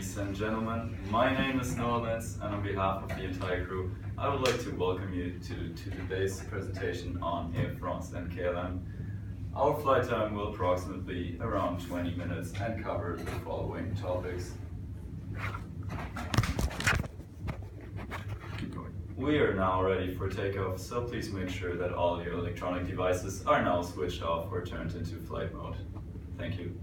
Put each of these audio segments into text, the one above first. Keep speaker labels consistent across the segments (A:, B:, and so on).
A: Ladies and gentlemen, my name is Noah Lenz, and on behalf of the entire crew, I would like to welcome you to today's presentation on Air France and KLM. Our flight time will approximately around 20 minutes and cover the following topics. We are now ready for takeoff, so please make sure that all your electronic devices are now switched off or turned into flight mode. Thank you.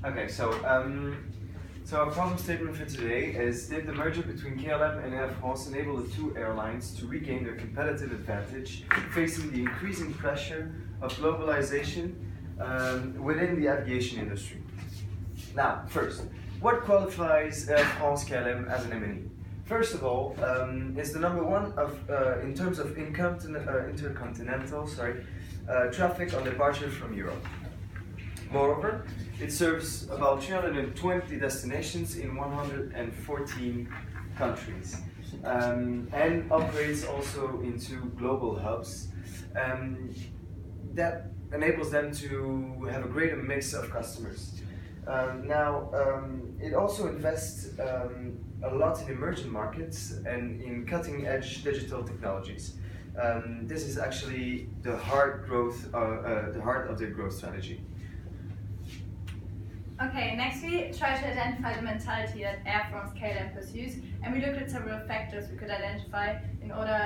B: Okay, so our problem statement for today is: did the merger between KLM and Air France enable the two airlines to regain their competitive advantage facing the increasing pressure of globalization within the aviation industry? Now, first, what qualifies Air France-KLM as an M&E? First of all, it's the number one in terms of intercontinental traffic on departure from Europe. Moreover, it serves about 320 destinations in 114 countries and operates also into global hubs. That enables them to have a greater mix of customers. It also invests a lot in emerging markets and in cutting-edge digital technologies. This is actually the heart of their growth strategy.
C: Okay, next we try to identify the mentality that Air France-KLM pursues, and we looked at several factors we could identify in order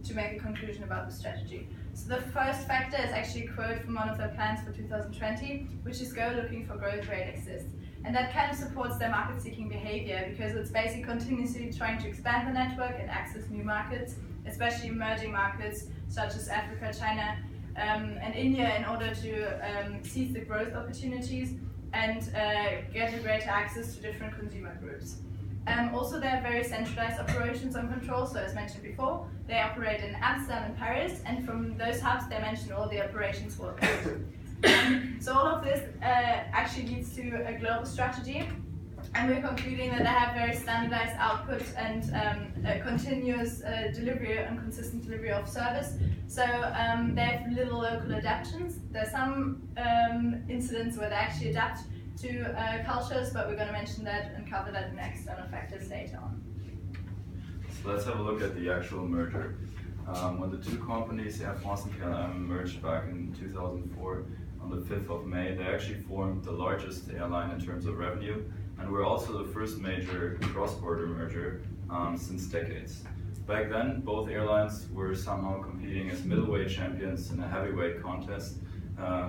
C: to make a conclusion about the strategy. So the first factor is actually a quote from one of their plans for 2020, which is "Go looking for growth where it exists." And that kind of supports their market-seeking behavior, because it's basically continuously trying to expand the network and access new markets, especially emerging markets such as Africa, China, and India, in order to seize the growth opportunities and get a greater access to different consumer groups. Also, they have very centralized operations and control, so as mentioned before, they operate in Amsterdam and Paris, and from those hubs they mention all the operations worldwide. So all of this actually leads to a global strategy, and we're concluding that they have very standardized output and a continuous delivery and consistent delivery of service. So they have little local adaptations. There's some incidents where they actually adapt to cultures, but we're going to mention that and cover that in external factors later on.
A: So let's have a look at the actual merger. When the two companies, Air France and KLM, merged back in 2004 on the 5th of May, they actually formed the largest airline in terms of revenue, and were also the first major cross-border merger since decades. Back then, both airlines were somehow competing as middleweight champions in a heavyweight contest,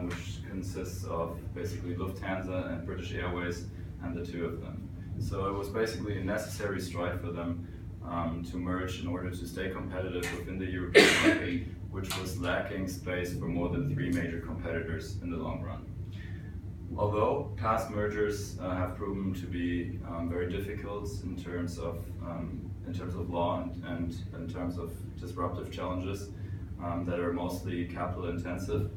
A: which consists of basically Lufthansa and British Airways and the two of them. So it was basically a necessary stride for them to merge in order to stay competitive within the European market, which was lacking space for more than 3 major competitors in the long run. Although past mergers have proven to be very difficult in terms of law and in terms of disruptive challenges that are mostly capital intensive,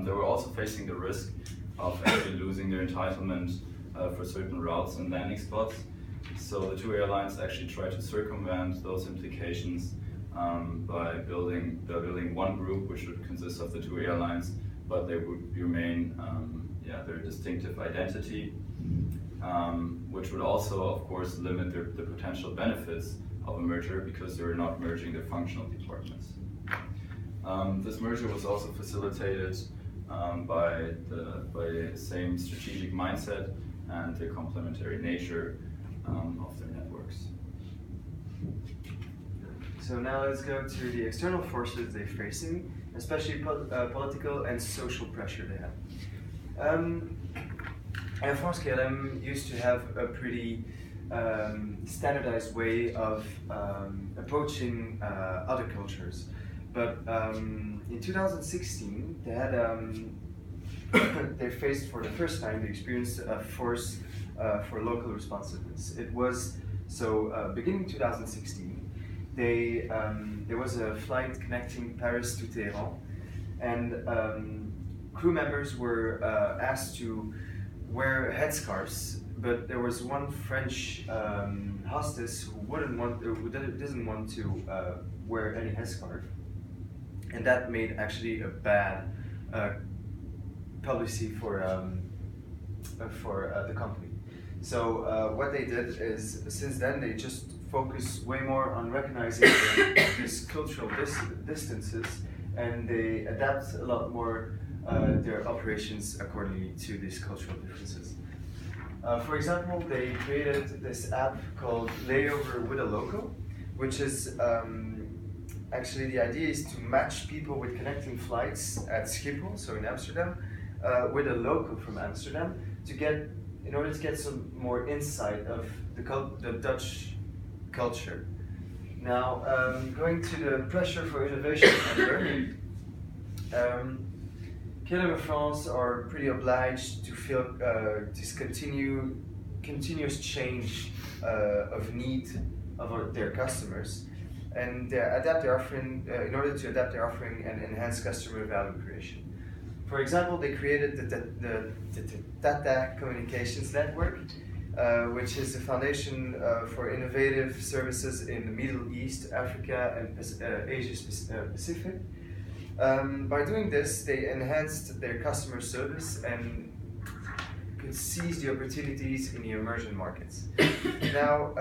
A: they were also facing the risk of actually losing their entitlement for certain routes and landing spots, So the two airlines actually try to circumvent those implications by building one group which would consist of the two airlines, but they would remain their distinctive identity, which would also, of course, limit the potential benefits of a merger because they're not merging their functional departments. This merger was also facilitated by the same strategic mindset and the complementary nature of their networks.
B: So now let's go to the external forces they're facing, especially political and social pressure they have. Air France-KLM used to have a pretty standardized way of approaching other cultures. But in 2016, they had they faced for the first time the experience of force for local responsiveness. It was beginning 2016. There was a flight connecting Paris to Tehran, and crew members were asked to wear headscarves. But there was one French hostess who doesn't want to wear any headscarf. And that made actually a bad publicity for the company. So what they did is, since then, they just focus way more on recognizing these cultural distances, and they adapt a lot more their operations accordingly to these cultural differences. For example, they created this app called Layover with a Local, which is actually, the idea is to match people with connecting flights at Schiphol, so in Amsterdam, with a local from Amsterdam, in order to get some more insight of the Dutch culture. Now, going to the pressure for innovation and learning, KLM and France are pretty obliged to feel this continuous change of need of their customers, and adapt their offering in order to adapt their offering and enhance customer value creation. For example, they created the Tata Communications Network, which is the foundation for innovative services in the Middle East, Africa, and Asia Pacific. By doing this, they enhanced their customer service and could seize the opportunities in the emerging markets. Now,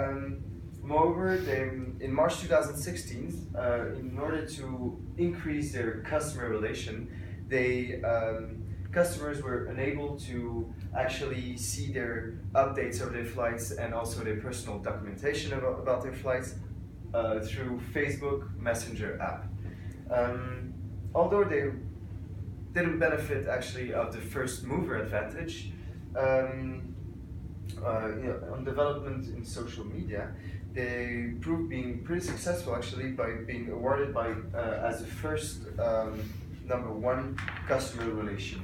B: moreover, in March 2016, in order to increase their customer relation, customers were unable to actually see their updates of their flights and also their personal documentation about their flights through Facebook Messenger app. Although they didn't benefit actually of the first mover advantage on development in social media, they proved being pretty successful actually by being awarded as the first #1 customer relation.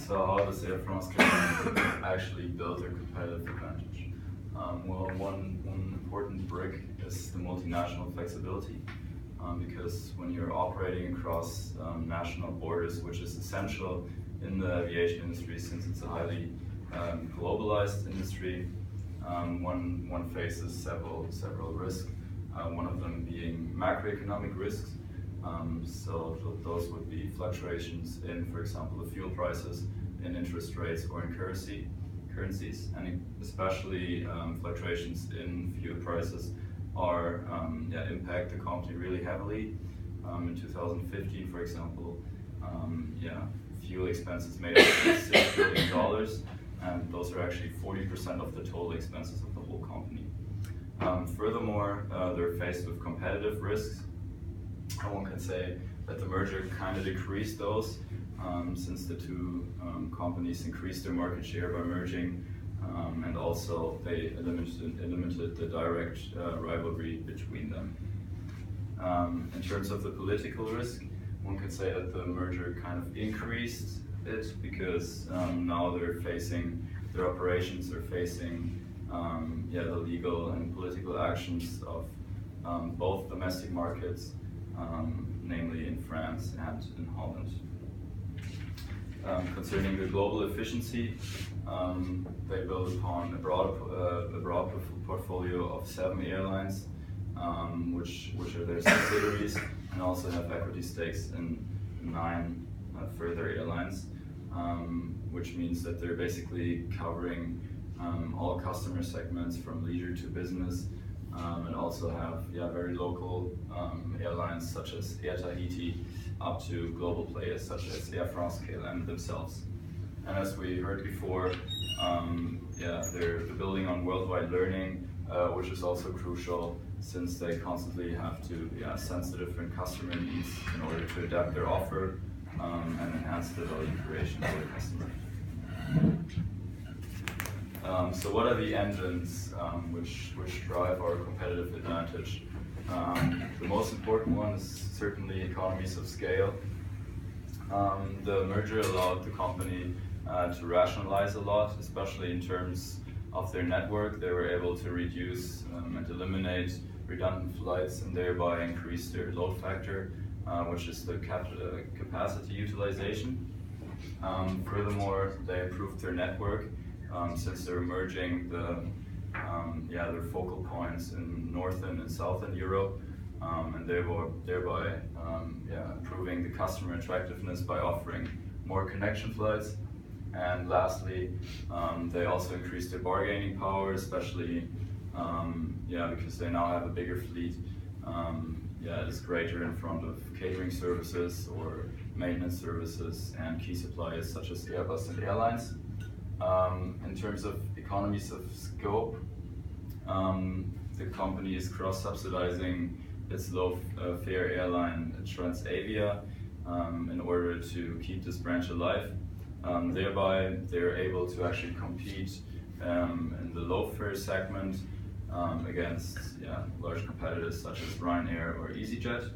A: So how does Air France-KLM actually build their competitive advantage? Well, one important brick is the multinational flexibility, because when you're operating across national borders, which is essential in the aviation industry since it's a highly globalized industry, one faces several risks. One of them being macroeconomic risks. So those would be fluctuations in, for example, the fuel prices, in interest rates, or in currencies, and especially fluctuations in fuel prices impact the company really heavily. In 2015, for example, fuel expenses made up $6 billion, and those are actually 40% of the total expenses of the whole company. Furthermore, they're faced with competitive risks. One can say that the merger kind of decreased those, since the two companies increased their market share by merging, and also they eliminated the direct rivalry between them. In terms of the political risk, one could say that the merger kind of increased it, because now their operations are facing the legal and political actions of both domestic markets, namely in France and in Holland. Concerning the global efficiency, they build upon a broad portfolio of 7 airlines, which are their subsidiaries, and also have equity stakes in 9 further airlines, which means that they're basically covering all customer segments from leisure to business, and also have very local airlines such as Air Tahiti, up to global players such as Air France-Klm themselves. And as we heard before, they're building on worldwide learning, which is also crucial since they constantly have to sense the different customer needs in order to adapt their offer and enhance the value creation for the customer. So what are the engines which drive our competitive advantage? The most important one is certainly economies of scale. The merger allowed the company to rationalize a lot, especially in terms of their network. They were able to reduce and eliminate redundant flights and thereby increase their load factor, which is the capacity utilization. Furthermore, they improved their network since they're merging their focal points in Northern and Southern Europe, and thereby improving the customer attractiveness by offering more connection flights. And lastly, they also increased their bargaining power, especially because they now have a bigger fleet. It is greater in front of catering services or maintenance services and key suppliers such as Airbus and airlines. In terms of economies of scope, the company is cross-subsidizing its low-fare airline Transavia in order to keep this branch alive. Thereby, they're able to actually compete in the low-fare segment against large competitors such as Ryanair or EasyJet.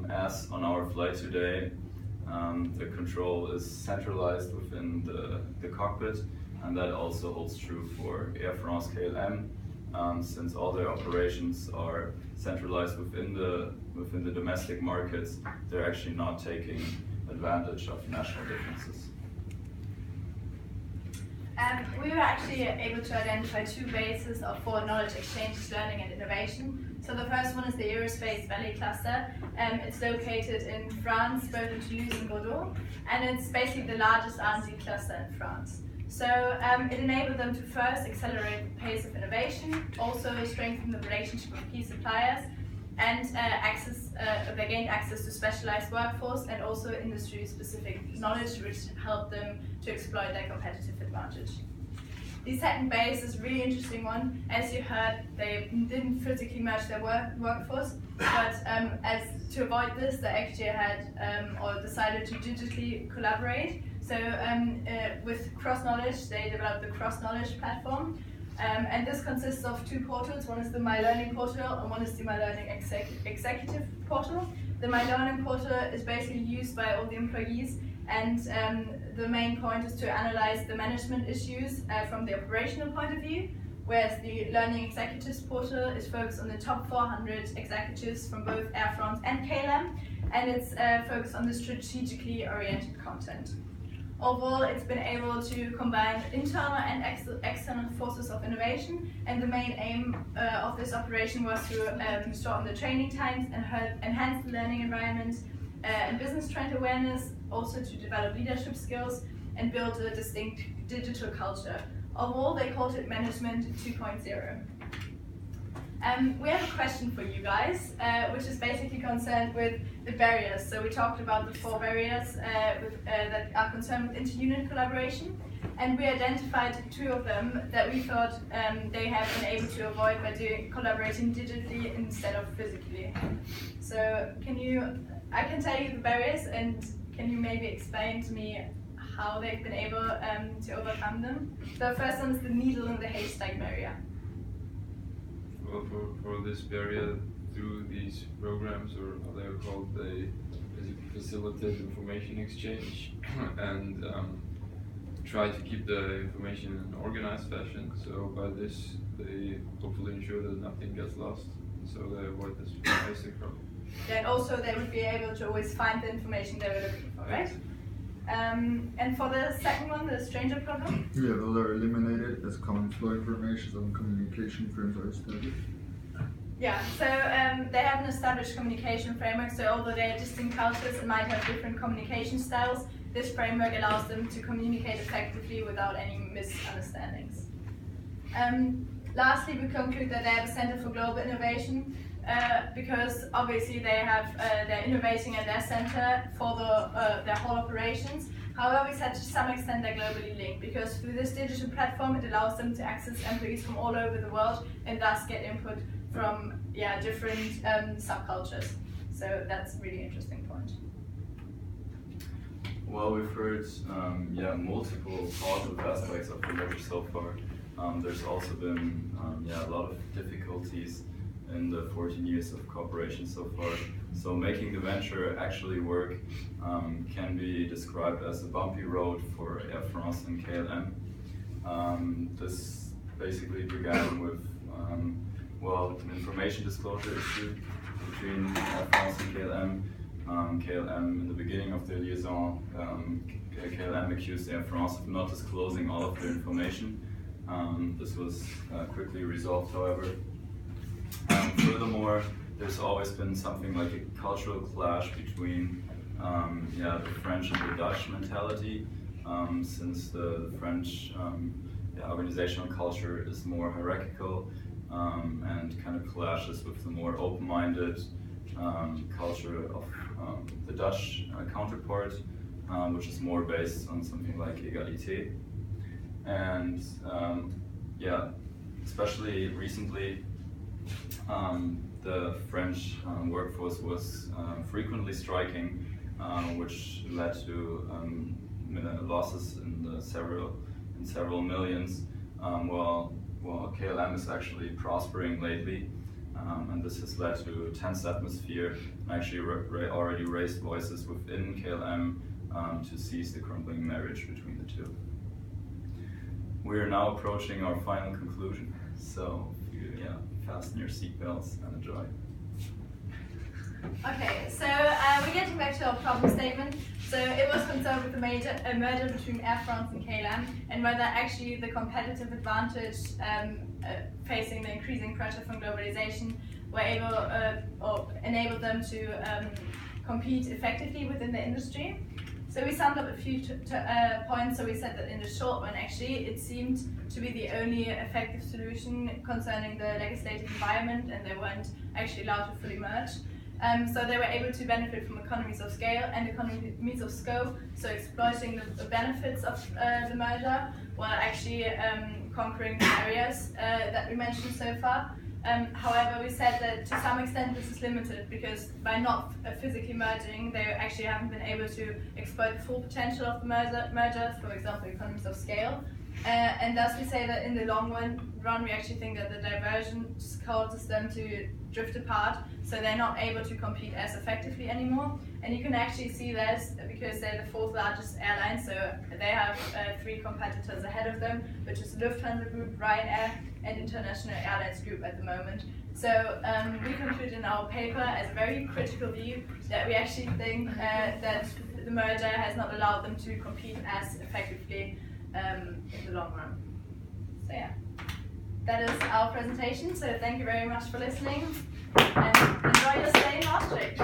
A: As on our flight today, the control is centralized within the cockpit, and that also holds true for Air France-Klm, since all their operations are centralized within the domestic markets. They're actually not taking advantage of national differences.
C: We were actually able to identify 2 bases for knowledge exchange, learning and innovation. So the first one is the Aerospace Valley Cluster. It's located in France, both in Toulouse and Bordeaux, and it's basically the largest R&D cluster in France. So it enabled them to first accelerate the pace of innovation, also strengthen the relationship with key suppliers, and they gained access to specialized workforce and also industry-specific knowledge, which helped them to exploit their competitive advantage. The second base is a really interesting one. As you heard, they didn't physically merge their workforce, but as to avoid this, they actually had or decided to digitally collaborate. So with cross-knowledge, they developed the cross-knowledge platform. And this consists of 2 portals. One is the My Learning portal and one is the My Learning Executive portal. The My Learning portal is basically used by all the employees, and the main point is to analyze the management issues from the operational point of view, whereas the Learning Executives portal is focused on the top 400 executives from both Air France and KLM, and it's focused on the strategically oriented content. Overall, it's been able to combine internal and external forces of innovation, and the main aim of this operation was to shorten the training times and enhance the learning environment and business trend awareness, also to develop leadership skills and build a distinct digital culture. Overall, they called it Management 2.0. We have a question for you guys, which is basically concerned with the barriers. So we talked about the 4 barriers that are concerned with inter-unit collaboration, and we identified 2 of them that we thought they have been able to avoid by collaborating digitally instead of physically. So I can tell you the barriers, and can you maybe explain to me how they've been able to overcome them? The first one is the needle in the haystack barrier.
D: Well, for this barrier, through these programs, or how they are called, they facilitate information exchange and try to keep the information in an organized fashion. So by this, they hopefully ensure that nothing gets lost, and so they avoid this basic problem.
C: Then also they would be able to always find the information they were looking for, right? And for the second one, the stranger problem.
E: Yeah, those are eliminated as common flow information and communication frames are established.
C: Yeah, so they have an established communication framework, so although they are distinct cultures and might have different communication styles, this framework allows them to communicate effectively without any misunderstandings. Lastly, we conclude that they have a Center for Global Innovation because obviously they're innovating at their center for their whole operations. However, we said to some extent they're globally linked because through this digital platform it allows them to access employees from all over the world and thus get input from different subcultures. So that's a really interesting point.
A: Well, we've heard multiple positive aspects of the merger so far. There's also been a lot of difficulties in the 14 years of cooperation so far. So making the venture actually work can be described as a bumpy road for Air France and KLM. This basically began with an information disclosure issue between Air France and KLM. KLM, in the beginning of their liaison, KLM accused Air France of not disclosing all of their information. This was quickly resolved, however. Furthermore, there's always been something like a cultural clash between the French and the Dutch mentality, since the French organizational culture is more hierarchical and kind of clashes with the more open-minded culture of the Dutch counterpart, which is more based on something like égalité. And especially recently, the French workforce was frequently striking, which led to losses in several millions, while KLM is actually prospering lately. And this has led to a tense atmosphere and actually already raised voices within KLM to seize the crumbling marriage between the two. We are now approaching our final conclusion, so fasten your seatbelts and enjoy.
C: Okay, so we're getting back to our problem statement. So it was concerned with the merger between Air France and KLM and whether actually the competitive advantage facing the increasing pressure from globalization were able or enabled them to compete effectively within the industry. So we summed up a few points. So we said that in the short run, actually, it seemed to be the only effective solution concerning the legislative environment, and they weren't actually allowed to fully merge. So they were able to benefit from economies of scale and economies of scope, so exploiting the benefits of the merger while actually conquering the areas that we mentioned so far. However, we said that to some extent this is limited because by not physically merging, they actually haven't been able to exploit the full potential of the merger, for example, economies of scale. And thus we say that in the long run, we actually think that the divergence causes them to drift apart, so they're not able to compete as effectively anymore. And you can actually see this because they're the fourth largest airline, so they have 3 competitors ahead of them, which is Lufthansa Group, Ryanair, and International Airlines Group at the moment. So we conclude in our paper as a very critical view that we actually think that the merger has not allowed them to compete as effectively in the long run. So that is our presentation. So thank you very much for listening and enjoy your stay in Maastricht.